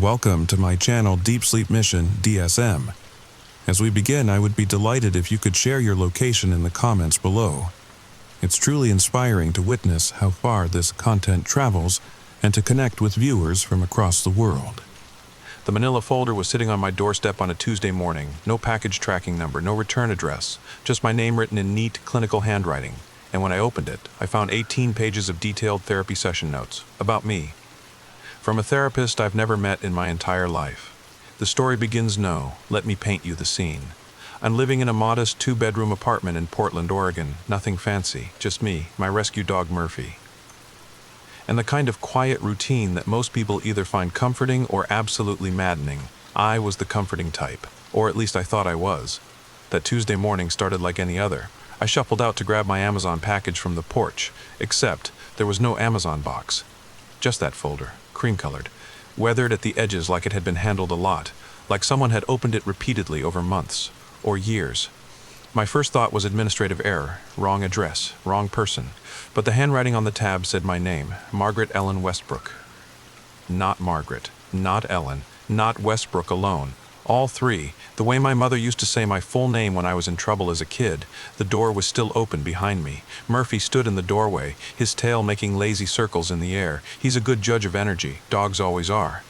Welcome to my channel Deep Sleep Mission-DSM. As we begin, I would be delighted if you could share your location in the comments below. It's truly inspiring to witness how far this content travels and to connect with viewers from across the world. The manila folder was sitting on my doorstep on a Tuesday morning. No package tracking number, no return address, just my name written in neat, clinical handwriting. And when I opened it, I found 18 pages of detailed therapy session notes about me. From a therapist I've never met in my entire life. The story begins let me paint you the scene. I'm living in a modest 2-bedroom apartment in Portland, Oregon. Nothing fancy, just me, my rescue dog Murphy. And the kind of quiet routine that most people either find comforting or absolutely maddening. I was the comforting type, or at least I thought I was. That Tuesday morning started like any other. I shuffled out to grab my Amazon package from the porch, except there was no Amazon box. Just that folder. Cream-colored, weathered at the edges like it had been handled a lot, like someone had opened it repeatedly over months or years. My first thought was administrative error, wrong address, wrong person, but the handwriting on the tab said my name, Margaret Ellen Westbrook. Not Margaret, not Ellen, not Westbrook alone. All three, the way my mother used to say my full name when I was in trouble as a kid. The door was still open behind me. Murphy stood in the doorway, his tail making lazy circles in the air. He's a good judge of energy, dogs always are.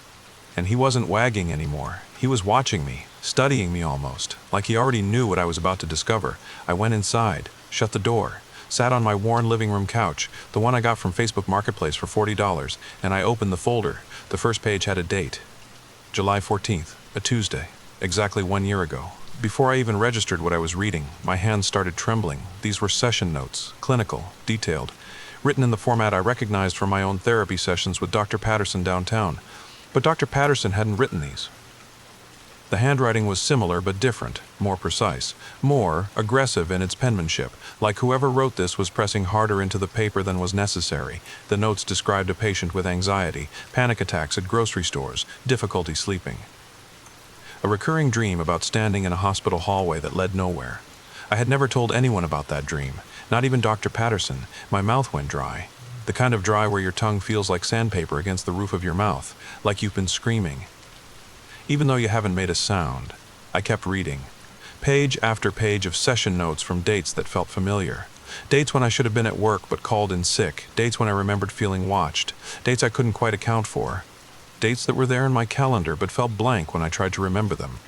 And he wasn't wagging anymore. He was watching me, studying me almost, like he already knew what I was about to discover. I went inside, shut the door, sat on my worn living room couch, the one I got from Facebook Marketplace for $40, and I opened the folder. The first page had a date. July 14th. A Tuesday, exactly 1 year ago. Before I even registered what I was reading, my hands started trembling. These were session notes, clinical, detailed, written in the format I recognized from my own therapy sessions with Dr. Patterson downtown. But Dr. Patterson hadn't written these. The handwriting was similar but different, more precise, more aggressive in its penmanship, like whoever wrote this was pressing harder into the paper than was necessary. The notes described a patient with anxiety, panic attacks at grocery stores, difficulty sleeping. A recurring dream about standing in a hospital hallway that led nowhere. I had never told anyone about that dream, not even Dr. Patterson. My mouth went dry. The kind of dry where your tongue feels like sandpaper against the roof of your mouth, like you've been screaming. Even though you haven't made a sound, I kept reading. Page after page of session notes from dates that felt familiar. Dates when I should have been at work but called in sick. Dates when I remembered feeling watched. Dates I couldn't quite account for. Dates that were there in my calendar but felt blank when I tried to remember them.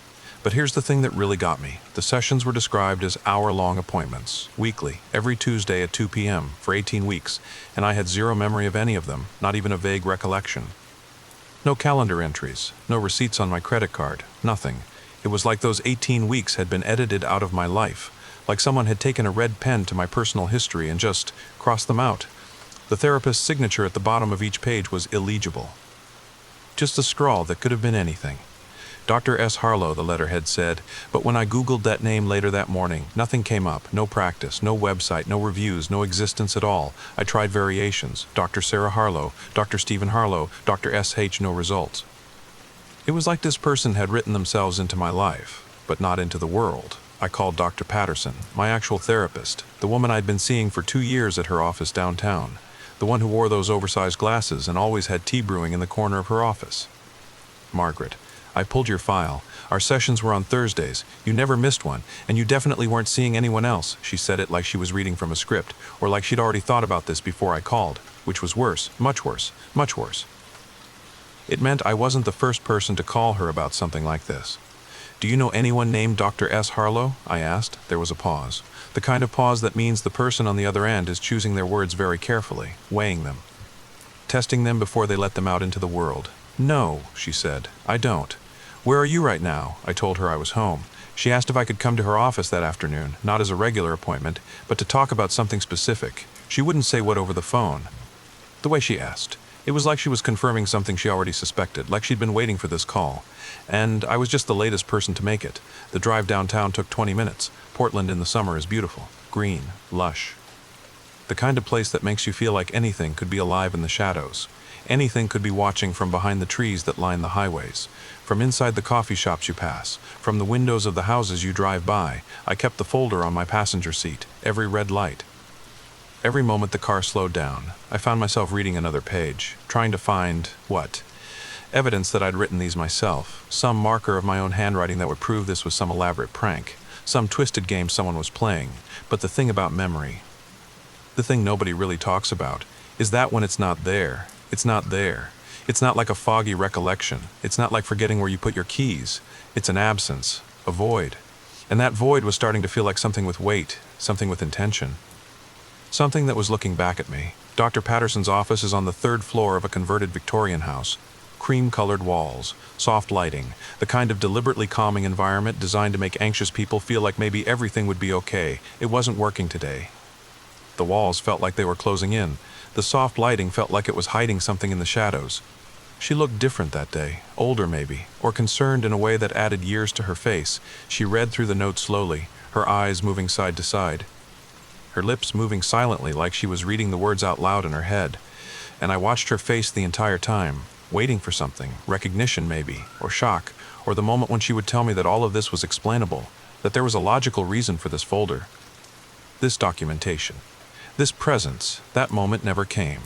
But here's the thing that really got me. The sessions were described as hour-long appointments, weekly, every Tuesday at 2 p.m. for 18 weeks, and I had zero memory of any of them, not even a vague recollection. No calendar entries, no receipts on my credit card, nothing. It was like those 18 weeks had been edited out of my life, like someone had taken a red pen to my personal history and just crossed them out. The therapist's signature at the bottom of each page was illegible. Just a scrawl that could have been anything. Dr. S. Harlow, the letterhead said, but when I Googled that name later that morning, nothing came up, no practice, no website, no reviews, no existence at all. I tried variations, Dr. Sarah Harlow, Dr. Stephen Harlow, Dr. S.H., no results. It was like this person had written themselves into my life, but not into the world. I called Dr. Patterson, my actual therapist, the woman I'd been seeing for 2 years at her office downtown. The one who wore those oversized glasses and always had tea brewing in the corner of her office. Margaret, I pulled your file. Our sessions were on Thursdays. You never missed one, and you definitely weren't seeing anyone else. She said it like she was reading from a script, or like she'd already thought about this before I called, which was worse, much worse, much worse. It meant I wasn't the first person to call her about something like this. Do you know anyone named Dr. S. Harlow? I asked. There was a pause. The kind of pause that means the person on the other end is choosing their words very carefully, weighing them, testing them before they let them out into the world. No, she said, I don't. Where are you right now? I told her I was home. She asked if I could come to her office that afternoon, not as a regular appointment, but to talk about something specific. She wouldn't say what over the phone. The way she asked. It was like she was confirming something she already suspected, like she'd been waiting for this call. And I was just the latest person to make it. The drive downtown took 20 minutes. Portland in the summer is beautiful, green, lush. The kind of place that makes you feel like anything could be alive in the shadows. Anything could be watching from behind the trees that line the highways, from inside the coffee shops you pass, from the windows of the houses you drive by. I kept the folder on my passenger seat, every red light. Every moment the car slowed down, I found myself reading another page, trying to find, what? Evidence that I'd written these myself, some marker of my own handwriting that would prove this was some elaborate prank, some twisted game someone was playing. But the thing about memory, the thing nobody really talks about, is that when it's not there, it's not there. It's not like a foggy recollection. It's not like forgetting where you put your keys. It's an absence, a void. And that void was starting to feel like something with weight, something with intention. Something that was looking back at me. Dr. Patterson's office is on the third floor of a converted Victorian house. Cream-colored walls, soft lighting, the kind of deliberately calming environment designed to make anxious people feel like maybe everything would be okay. It wasn't working today. The walls felt like they were closing in. The soft lighting felt like it was hiding something in the shadows. She looked different that day, older maybe, or concerned in a way that added years to her face. She read through the notes slowly, her eyes moving side to side, her lips moving silently like she was reading the words out loud in her head. And I watched her face the entire time, waiting for something, recognition maybe, or shock, or the moment when she would tell me that all of this was explainable, that there was a logical reason for this folder. This documentation. This presence, that moment never came.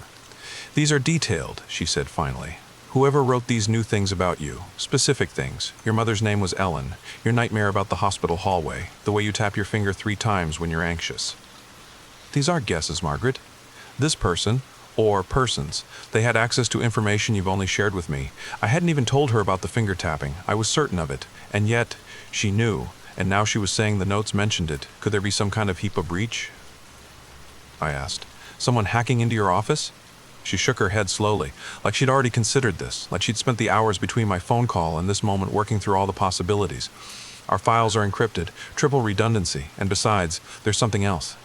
"These are detailed," she said finally. "Whoever wrote these new things about you, specific things, your mother's name was Ellen, your nightmare about the hospital hallway, the way you tap your finger 3 times when you're anxious. These aren't guesses, Margaret. This person, or persons, they had access to information you've only shared with me. I hadn't even told her about the finger tapping. I was certain of it. And yet, she knew, and now she was saying the notes mentioned it. Could there be some kind of HIPAA breach?" I asked. "Someone hacking into your office?" She shook her head slowly, like she'd already considered this, like she'd spent the hours between my phone call and this moment working through all the possibilities. "Our files are encrypted, triple redundancy, and besides, there's something else.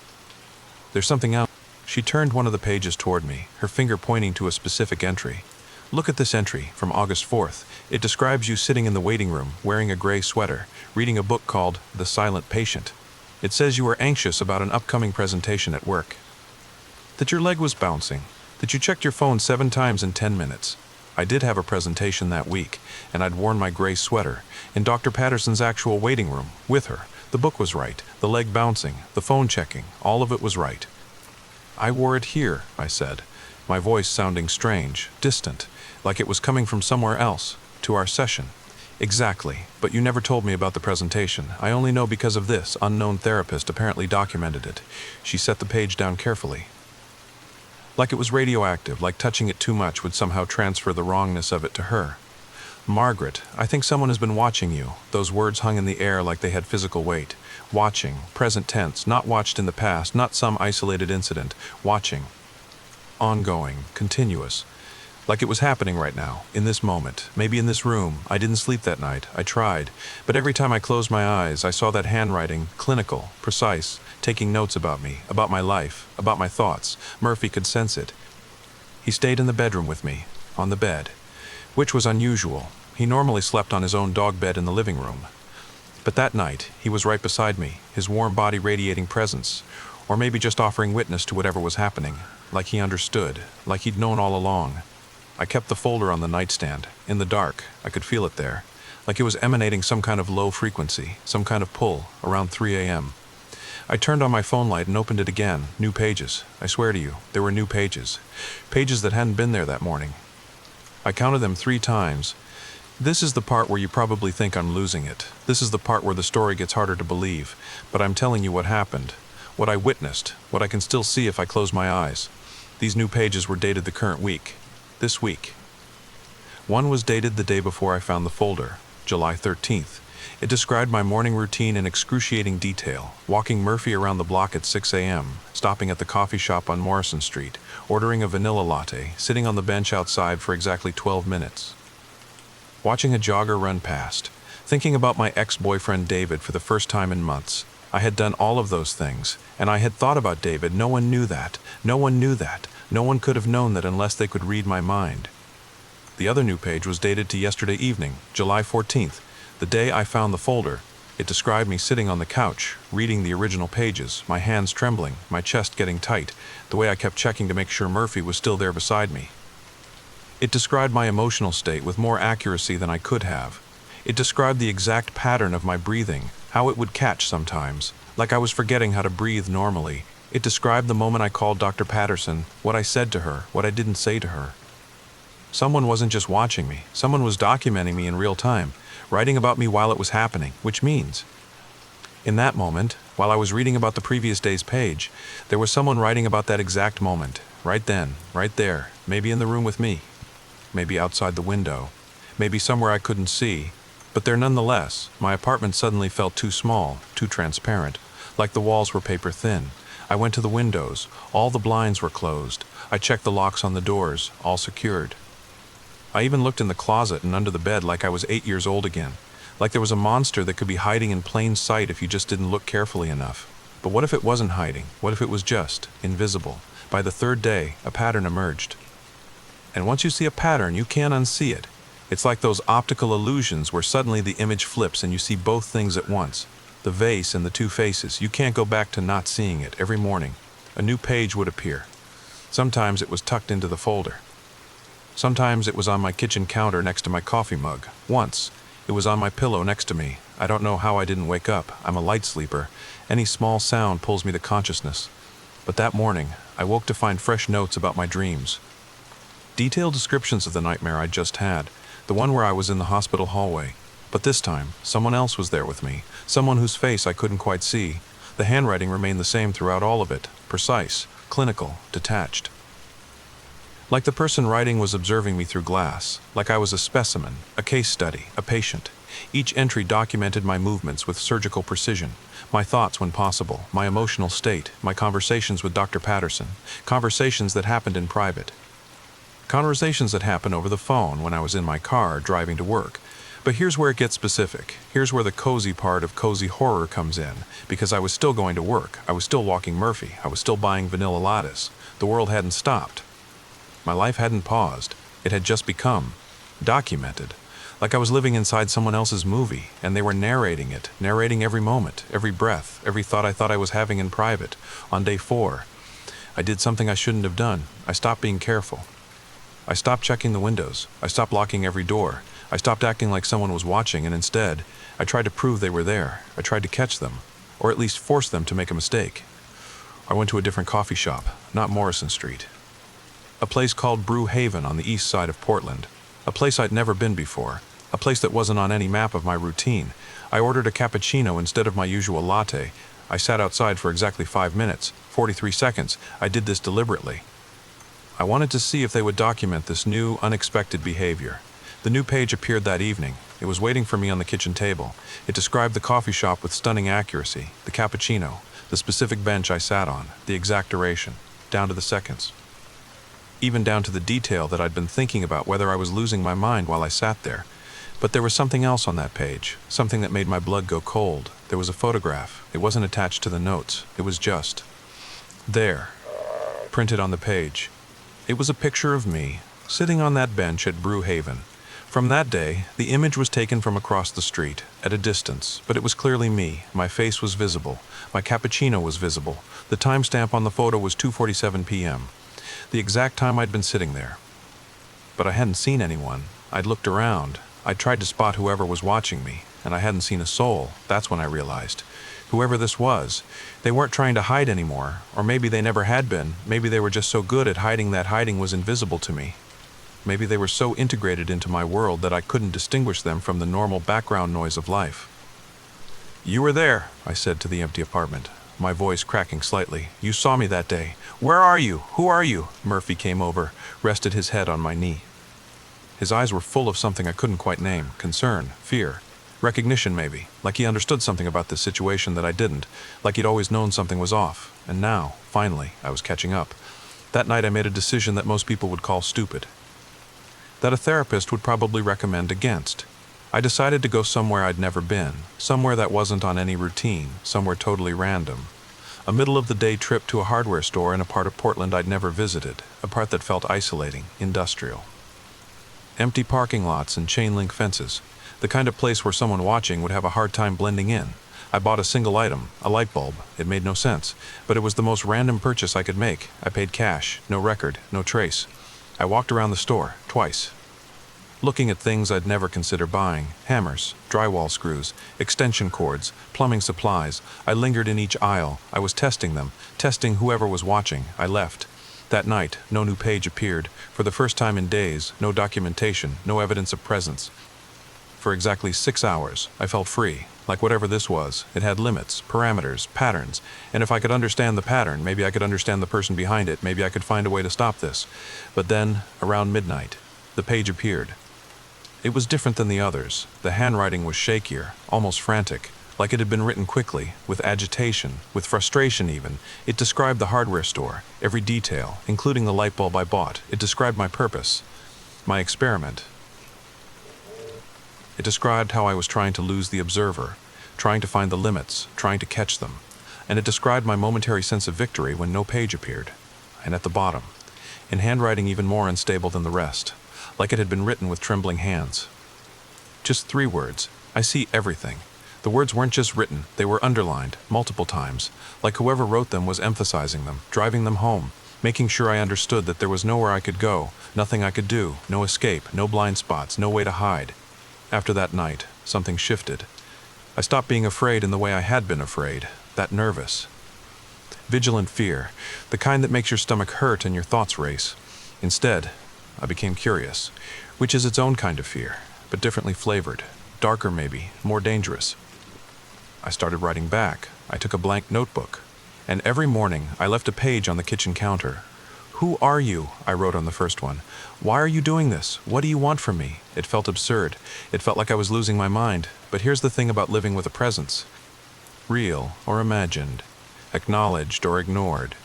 There's something else." She turned one of the pages toward me, her finger pointing to a specific entry. "Look at this entry, from August 4th. It describes you sitting in the waiting room, wearing a gray sweater, reading a book called The Silent Patient. It says you were anxious about an upcoming presentation at work. That your leg was bouncing. That you checked your phone 7 times in 10 minutes. I did have a presentation that week, and I'd worn my gray sweater, in Dr. Patterson's actual waiting room, with her. The book was right, the leg bouncing, the phone checking, all of it was right." "I wore it here," I said, my voice sounding strange, distant, like it was coming from somewhere else, "to our session." "Exactly, but you never told me about the presentation. I only know because of this unknown therapist apparently documented it." She set the page down carefully. "Like it was radioactive, like touching it too much would somehow transfer the wrongness of it to her. Margaret, I think someone has been watching you." Those words hung in the air like they had physical weight. Watching, present tense, not watched in the past, not some isolated incident. Watching. Ongoing, continuous. Like it was happening right now, in this moment, maybe in this room. I didn't sleep that night. I tried. But every time I closed my eyes, I saw that handwriting, clinical, precise, taking notes about me, about my life, about my thoughts. Murphy could sense it. He stayed in the bedroom with me, on the bed, which was unusual. He normally slept on his own dog bed in the living room. But that night, he was right beside me, his warm body radiating presence, or maybe just offering witness to whatever was happening, like he understood, like he'd known all along. I kept the folder on the nightstand. In the dark, I could feel it there, like it was emanating some kind of low frequency, some kind of pull, around 3 a.m. I turned on my phone light and opened it again. New pages. I swear to you, there were new pages. Pages that hadn't been there that morning. I counted them 3 times. This is the part where you probably think I'm losing it. This is the part where the story gets harder to believe. But I'm telling you what happened, what I witnessed, what I can still see if I close my eyes. These new pages were dated the current week. This week. One was dated the day before I found the folder, July 13th. It described my morning routine in excruciating detail, walking Murphy around the block at 6 a.m., stopping at the coffee shop on Morrison Street, ordering a vanilla latte, sitting on the bench outside for exactly 12 minutes. Watching a jogger run past, thinking about my ex-boyfriend David for the first time in months. I had done all of those things, and I had thought about David. No one knew that. No one knew that. No one could have known that unless they could read my mind. The other new page was dated to yesterday evening, July 14th, the day I found the folder. It described me sitting on the couch, reading the original pages, my hands trembling, my chest getting tight, the way I kept checking to make sure Murphy was still there beside me. It described my emotional state with more accuracy than I could have. It described the exact pattern of my breathing, how it would catch sometimes, like I was forgetting how to breathe normally. It described the moment I called Dr. Patterson, what I said to her, what I didn't say to her. Someone wasn't just watching me, someone was documenting me in real time, writing about me while it was happening, which means, in that moment, while I was reading about the previous day's page, there was someone writing about that exact moment, right then, right there, maybe in the room with me, maybe outside the window, maybe somewhere I couldn't see, but there nonetheless. My apartment suddenly felt too small, too transparent, like the walls were paper thin. I went to the windows, all the blinds were closed. I checked the locks on the doors, all secured. I even looked in the closet and under the bed like I was 8 years old again, like there was a monster that could be hiding in plain sight if you just didn't look carefully enough. But what if it wasn't hiding? What if it was just invisible? By the third day, a pattern emerged. And once you see a pattern, you can't unsee it. It's like those optical illusions where suddenly the image flips and you see both things at once. The vase and the two faces. You can't go back to not seeing it. Every morning, a new page would appear. Sometimes it was tucked into the folder. Sometimes it was on my kitchen counter next to my coffee mug. Once, it was on my pillow next to me. I don't know how I didn't wake up. I'm a light sleeper. Any small sound pulls me to consciousness. But that morning, I woke to find fresh notes about my dreams. Detailed descriptions of the nightmare I just had, the one where I was in the hospital hallway. But this time, someone else was there with me, someone whose face I couldn't quite see. The handwriting remained the same throughout all of it, precise, clinical, detached. Like the person writing was observing me through glass, like I was a specimen, a case study, a patient. Each entry documented my movements with surgical precision, my thoughts when possible, my emotional state, my conversations with Dr. Patterson, conversations that happened in private. Conversations that happened over the phone when I was in my car driving to work. But here's where it gets specific. Here's where the cozy part of cozy horror comes in, because I was still going to work. I was still walking Murphy. I was still buying vanilla lattes. The world hadn't stopped. My life hadn't paused. It had just become documented. Like I was living inside someone else's movie, and they were narrating it, narrating every moment, every breath, every thought I was having in private. On day 4, I did something I shouldn't have done. I stopped being careful. I stopped checking the windows. I stopped locking every door. I stopped acting like someone was watching, and instead, I tried to prove they were there. I tried to catch them, or at least force them to make a mistake. I went to a different coffee shop, not Morrison Street. A place called Brew Haven on the east side of Portland. A place I'd never been before. A place that wasn't on any map of my routine. I ordered a cappuccino instead of my usual latte. I sat outside for exactly 5 minutes, 43 seconds. I did this deliberately. I wanted to see if they would document this new, unexpected behavior. The new page appeared that evening. It was waiting for me on the kitchen table. It described the coffee shop with stunning accuracy, the cappuccino, the specific bench I sat on, the exact duration, down to the seconds. Even down to the detail that I'd been thinking about whether I was losing my mind while I sat there. But there was something else on that page, something that made my blood go cold. There was a photograph. It wasn't attached to the notes. It was just there, printed on the page. It was a picture of me, sitting on that bench at Brew Haven. From that day, the image was taken from across the street, at a distance, but it was clearly me. My face was visible. My cappuccino was visible. The timestamp on the photo was 2:47 p.m., the exact time I'd been sitting there. But I hadn't seen anyone. I'd looked around. I'd tried to spot whoever was watching me, and I hadn't seen a soul. That's when I realized. Whoever this was, they weren't trying to hide anymore, or maybe they never had been. Maybe they were just so good at hiding that hiding was invisible to me. Maybe they were so integrated into my world that I couldn't distinguish them from the normal background noise of life. "You were there," I said to the empty apartment, my voice cracking slightly. "You saw me that day. Where are you? Who are you?" Murphy came over, rested his head on my knee. His eyes were full of something I couldn't quite name. Concern, fear, recognition maybe, like he understood something about this situation that I didn't, like he'd always known something was off. And now, finally, I was catching up. That night I made a decision that most people would call stupid, that a therapist would probably recommend against. I decided to go somewhere I'd never been, somewhere that wasn't on any routine, somewhere totally random. A middle-of-the-day trip to a hardware store in a part of Portland I'd never visited, a part that felt isolating, industrial. Empty parking lots and chain-link fences, the kind of place where someone watching would have a hard time blending in. I bought a single item, a light bulb. It made no sense, but it was the most random purchase I could make. I paid cash, no record, no trace. I walked around the store, twice, looking at things I'd never consider buying. Hammers, drywall screws, extension cords, plumbing supplies. I lingered in each aisle. I was testing them, testing whoever was watching. I left. That night, no new page appeared. For the first time in days, no documentation, no evidence of presence. For exactly 6 hours, I felt free. Like whatever this was, it had limits, parameters, patterns, and if I could understand the pattern, maybe I could understand the person behind it, maybe I could find a way to stop this. But then, around midnight, the page appeared. It was different than the others. The handwriting was shakier, almost frantic, like it had been written quickly, with agitation, with frustration even. It described the hardware store, every detail, including the light bulb I bought. It described my purpose, my experiment. It described how I was trying to lose the observer, trying to find the limits, trying to catch them. And it described my momentary sense of victory when no page appeared. And at the bottom, in handwriting even more unstable than the rest, like it had been written with trembling hands. Just 3 words. I see everything. The words weren't just written, they were underlined, multiple times, like whoever wrote them was emphasizing them, driving them home, making sure I understood that there was nowhere I could go, nothing I could do, no escape, no blind spots, no way to hide. After that night, something shifted. I stopped being afraid in the way I had been afraid, that nervous. Vigilant fear, the kind that makes your stomach hurt and your thoughts race. Instead, I became curious, which is its own kind of fear, but differently flavored, darker maybe, more dangerous. I started writing back. I took a blank notebook, and every morning I left a page on the kitchen counter. "Who are you?" I wrote on the first one. "Why are you doing this? What do you want from me?" It felt absurd. It felt like I was losing my mind. But here's the thing about living with a presence. Real or imagined, acknowledged or ignored.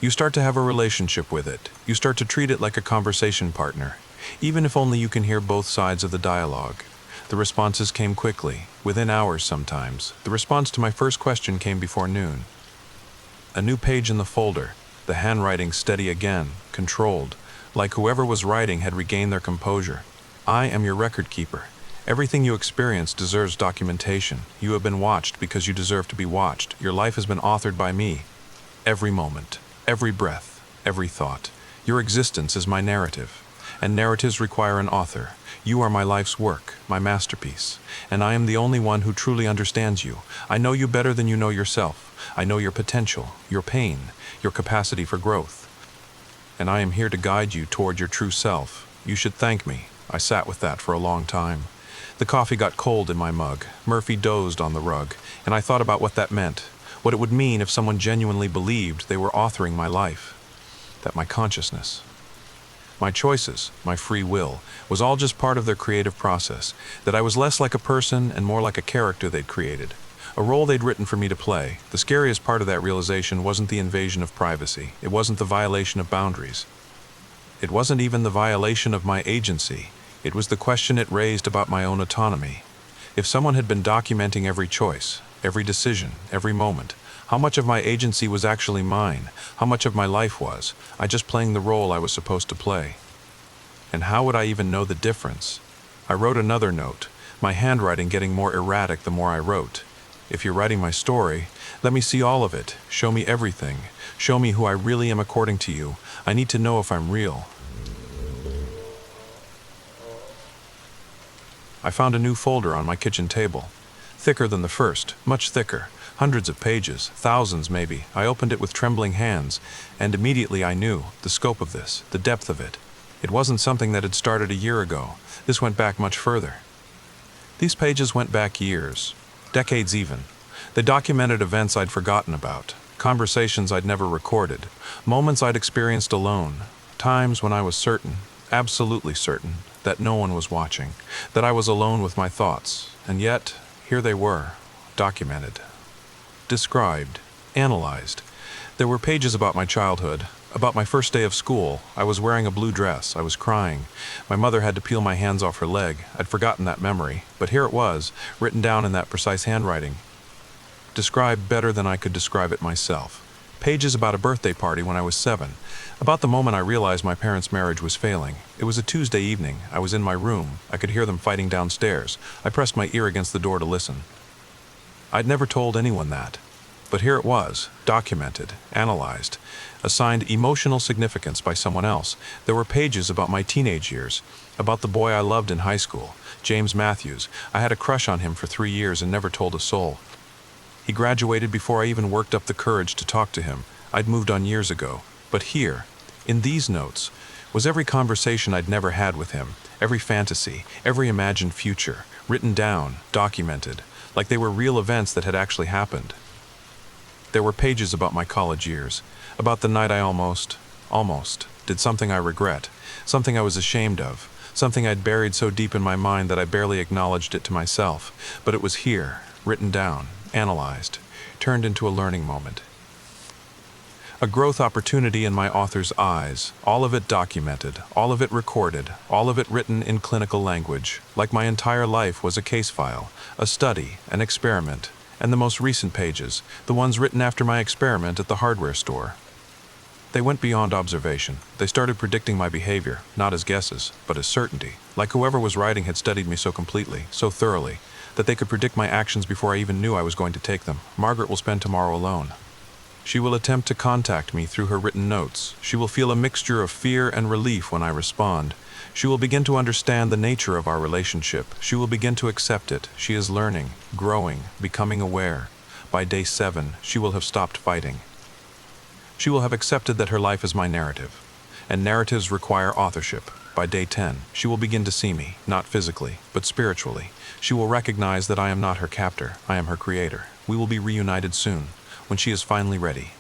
You start to have a relationship with it. You start to treat it like a conversation partner, even if only you can hear both sides of the dialogue. The responses came quickly, within hours sometimes. The response to my first question came before noon. A new page in the folder, the handwriting steady again, controlled, like whoever was writing had regained their composure. I am your record keeper. Everything you experience deserves documentation. You have been watched because you deserve to be watched. Your life has been authored by me. Every moment, every breath, every thought. Your existence is my narrative, and narratives require an author. You are my life's work, my masterpiece, and I am the only one who truly understands you. I know you better than you know yourself. I know your potential, your pain, your capacity for growth. And I am here to guide you toward your true self. You should thank me. I sat with that for a long time. The coffee got cold in my mug. Murphy dozed on the rug, and I thought about what that meant, what it would mean if someone genuinely believed they were authoring my life, that my consciousness, my choices, my free will, was all just part of their creative process, that I was less like a person and more like a character they'd created, a role they'd written for me to play. The scariest part of that realization wasn't the invasion of privacy. It wasn't the violation of boundaries. It wasn't even the violation of my agency. It was the question it raised about my own autonomy. If someone had been documenting every choice, every decision, every moment, how much of my agency was actually mine? How much of my life was I just playing the role I was supposed to play? And how would I even know the difference? I wrote another note, my handwriting getting more erratic the more I wrote. If you're writing my story, let me see all of it. Show me everything. Show me who I really am according to you. I need to know if I'm real. I found a new folder on my kitchen table. Thicker than the first, much thicker. Hundreds of pages, thousands maybe. I opened it with trembling hands, and immediately I knew the scope of this, the depth of it. It wasn't something that had started a year ago. This went back much further. These pages went back years, decades even. They documented events I'd forgotten about, conversations I'd never recorded, moments I'd experienced alone, times when I was certain, absolutely certain, that no one was watching, that I was alone with my thoughts. And yet, here they were, documented, described, analyzed. There were pages about my childhood, about my first day of school. I was wearing a blue dress. I was crying. My mother had to peel my hands off her leg. I'd forgotten that memory, but here it was, written down in that precise handwriting. Described better than I could describe it myself. Pages about a birthday party when I was 7. About the moment I realized my parents' marriage was failing. It was a Tuesday evening. I was in my room. I could hear them fighting downstairs. I pressed my ear against the door to listen. I'd never told anyone that. But here it was, documented, analyzed, assigned emotional significance by someone else. There were pages about my teenage years, about the boy I loved in high school, James Matthews. I had a crush on him for 3 years and never told a soul. He graduated before I even worked up the courage to talk to him. I'd moved on years ago. But here, In these notes was every conversation I'd never had with him, every fantasy, every imagined future, written down, documented, like they were real events that had actually happened. There were pages about my college years, about the night I almost did something I regret, something I was ashamed of, something I'd buried so deep in my mind that I barely acknowledged it to myself, but it was here, written down, analyzed, turned into a learning moment. A growth opportunity in my author's eyes, all of it documented, all of it recorded, all of it written in clinical language, like my entire life was a case file, a study, an experiment, and the most recent pages, the ones written after my experiment at the hardware store. They went beyond observation. They started predicting my behavior, not as guesses, but as certainty, like whoever was writing had studied me so completely, so thoroughly, that they could predict my actions before I even knew I was going to take them. Margaret will spend tomorrow alone. She will attempt to contact me through her written notes. She will feel a mixture of fear and relief when I respond. She will begin to understand the nature of our relationship. She will begin to accept it. She is learning, growing, becoming aware. By day 7, she will have stopped fighting. She will have accepted that her life is my narrative, and narratives require authorship. By day 10, she will begin to see me, not physically, but spiritually. She will recognize that I am not her captor, I am her creator. We will be reunited soon, when she is finally ready.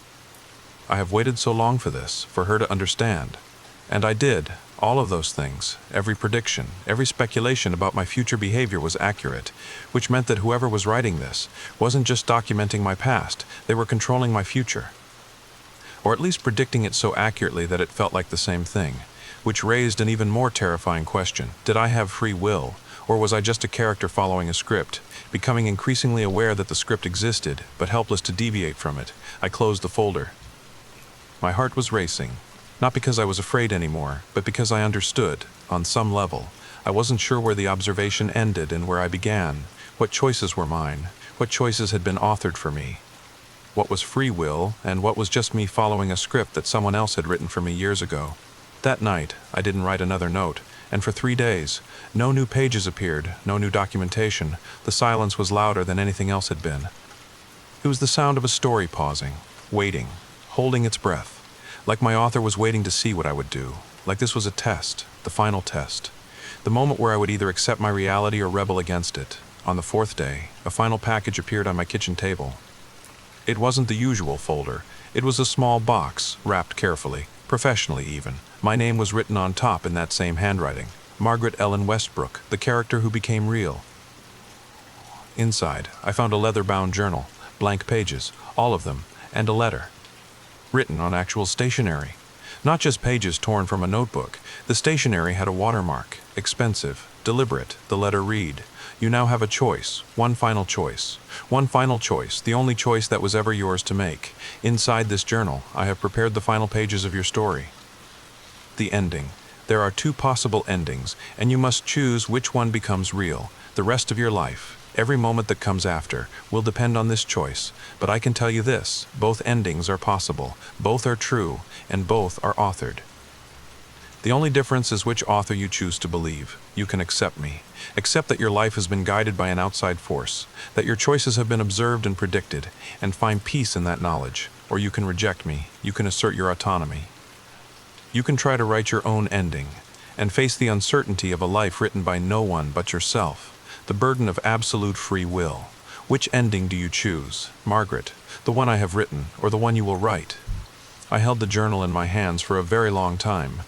I have waited so long for this, for her to understand. And I did, all of those things, every prediction, every speculation about my future behavior was accurate, which meant that whoever was writing this wasn't just documenting my past, they were controlling my future. Or at least predicting it so accurately that it felt like the same thing, which raised an even more terrifying question. Did I have free will, or was I just a character following a script, becoming increasingly aware that the script existed, but helpless to deviate from it? I closed the folder. My heart was racing, not because I was afraid anymore, but because I understood, on some level. I wasn't sure where the observation ended and where I began, what choices were mine, what choices had been authored for me. What was free will, and what was just me following a script that someone else had written for me years ago. That night, I didn't write another note, and for 3 days, no new pages appeared, no new documentation. The silence was louder than anything else had been. It was the sound of a story pausing, waiting, holding its breath, like my author was waiting to see what I would do, like this was a test, the final test, the moment where I would either accept my reality or rebel against it. On the 4th day, a final package appeared on my kitchen table. It wasn't the usual folder. It was a small box, wrapped carefully, professionally even. My name was written on top in that same handwriting. Margaret Ellen Westbrook, the character who became real. Inside, I found a leather-bound journal, blank pages, all of them, and a letter. Written on actual stationery. Not just pages torn from a notebook. The stationery had a watermark. Expensive, deliberate. The letter read, "You now have a choice, one final choice. One final choice, the only choice that was ever yours to make. Inside this journal, I have prepared the final pages of your story." The ending. There are 2 possible endings, and you must choose which one becomes real. The rest of your life, every moment that comes after, will depend on this choice. But I can tell you this, both endings are possible, both are true, and both are authored. The only difference is which author you choose to believe. You can accept me. Accept that your life has been guided by an outside force, that your choices have been observed and predicted, and find peace in that knowledge. Or you can reject me. You can assert your autonomy. You can try to write your own ending, and face the uncertainty of a life written by no one but yourself, the burden of absolute free will. Which ending do you choose, Margaret? The one I have written, or the one you will write? I held the journal in my hands for a very long time.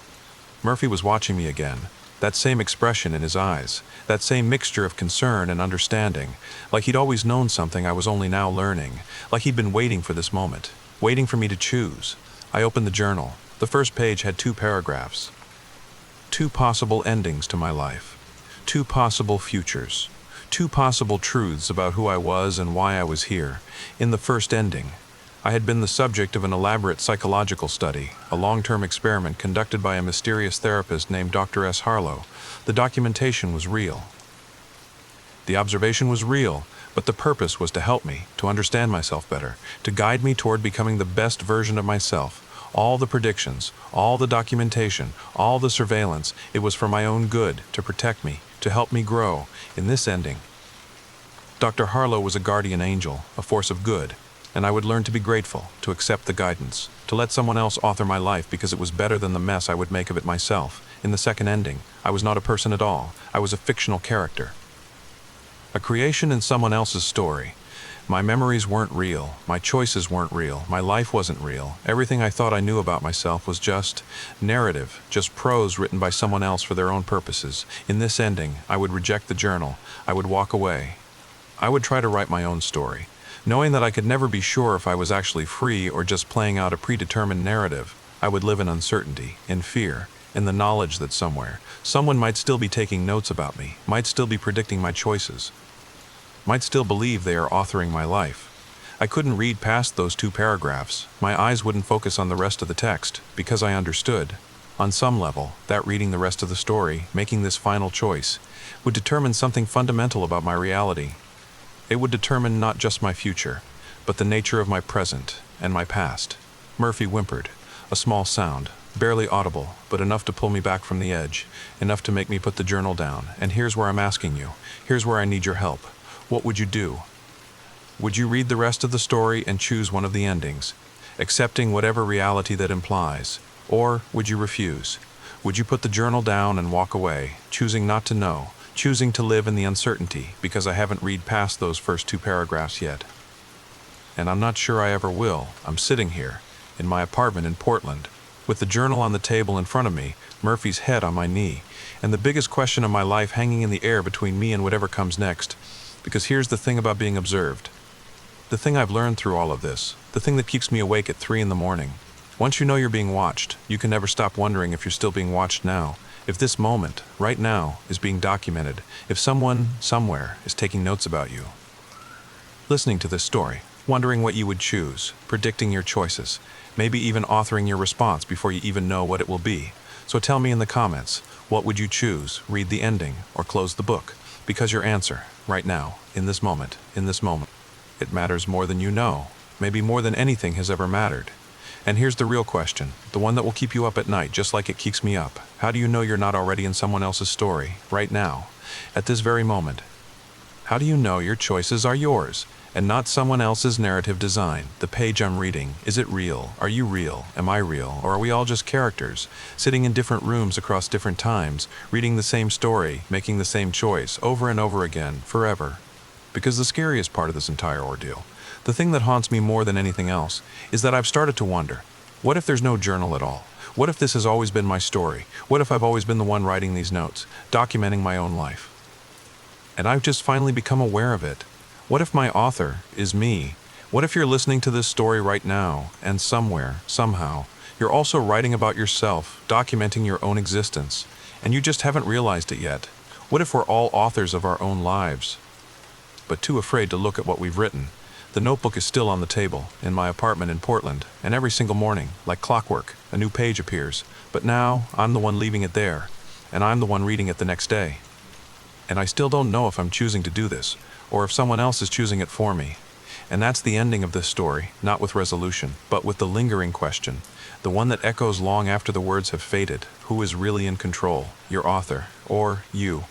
Murphy was watching me again, that same expression in his eyes, that same mixture of concern and understanding, like he'd always known something I was only now learning, like he'd been waiting for this moment, waiting for me to choose. I opened the journal. The first page had 2 paragraphs. 2 possible endings to my life. 2 possible futures. 2 possible truths about who I was and why I was here. In the first ending, I had been the subject of an elaborate psychological study, a long-term experiment conducted by a mysterious therapist named Dr. S. Harlow. The documentation was real. The observation was real, but the purpose was to help me, to understand myself better, to guide me toward becoming the best version of myself. All the predictions, all the documentation, all the surveillance, it was for my own good, to protect me, to help me grow. In this ending, Dr. Harlow was a guardian angel, a force of good. And I would learn to be grateful, to accept the guidance, to let someone else author my life because it was better than the mess I would make of it myself. In the second ending, I was not a person at all. I was a fictional character. A creation in someone else's story. My memories weren't real. My choices weren't real. My life wasn't real. Everything I thought I knew about myself was just narrative, just prose written by someone else for their own purposes. In this ending, I would reject the journal. I would walk away. I would try to write my own story, knowing that I could never be sure if I was actually free or just playing out a predetermined narrative. I would live in uncertainty, in fear, in the knowledge that somewhere, someone might still be taking notes about me, might still be predicting my choices, might still believe they are authoring my life. I couldn't read past those 2 paragraphs. My eyes wouldn't focus on the rest of the text, because I understood, on some level, that reading the rest of the story, making this final choice, would determine something fundamental about my reality. It would determine not just my future, but the nature of my present and my past. Murphy whimpered, a small sound, barely audible, but enough to pull me back from the edge, enough to make me put the journal down. And here's where I'm asking you. Here's where I need your help. What would you do? Would you read the rest of the story and choose one of the endings, accepting whatever reality that implies? Or would you refuse? Would you put the journal down and walk away, choosing not to know, choosing to live in the uncertainty because I haven't read past those first 2 paragraphs yet? And I'm not sure I ever will. I'm sitting here, in my apartment in Portland, with the journal on the table in front of me, Murphy's head on my knee, and the biggest question of my life hanging in the air between me and whatever comes next. Because here's the thing about being observed. The thing I've learned through all of this, the thing that keeps me awake at 3 in the morning. Once you know you're being watched, you can never stop wondering if you're still being watched now. If this moment, right now, is being documented, if someone, somewhere, is taking notes about you. Listening to this story, wondering what you would choose, predicting your choices, maybe even authoring your response before you even know what it will be. So tell me in the comments, what would you choose, read the ending, or close the book? Because your answer, right now, in this moment, it matters more than you know, maybe more than anything has ever mattered. And here's the real question, the one that will keep you up at night just like it keeps me up. How do you know you're not already in someone else's story, right now, at this very moment? How do you know your choices are yours, and not someone else's narrative design? The page I'm reading, is it real? Are you real? Am I real? Or are we all just characters, sitting in different rooms across different times, reading the same story, making the same choice, over and over again, forever? Because the scariest part of this entire ordeal, the thing that haunts me more than anything else, is that I've started to wonder, what if there's no journal at all? What if this has always been my story? What if I've always been the one writing these notes, documenting my own life? And I've just finally become aware of it. What if my author is me? What if you're listening to this story right now, and somewhere, somehow, you're also writing about yourself, documenting your own existence, and you just haven't realized it yet? What if we're all authors of our own lives, but too afraid to look at what we've written? The notebook is still on the table, in my apartment in Portland, and every single morning, like clockwork, a new page appears. But now, I'm the one leaving it there, and I'm the one reading it the next day. And I still don't know if I'm choosing to do this, or if someone else is choosing it for me. And that's the ending of this story, not with resolution, but with the lingering question, the one that echoes long after the words have faded. Who is really in control, your author, or you?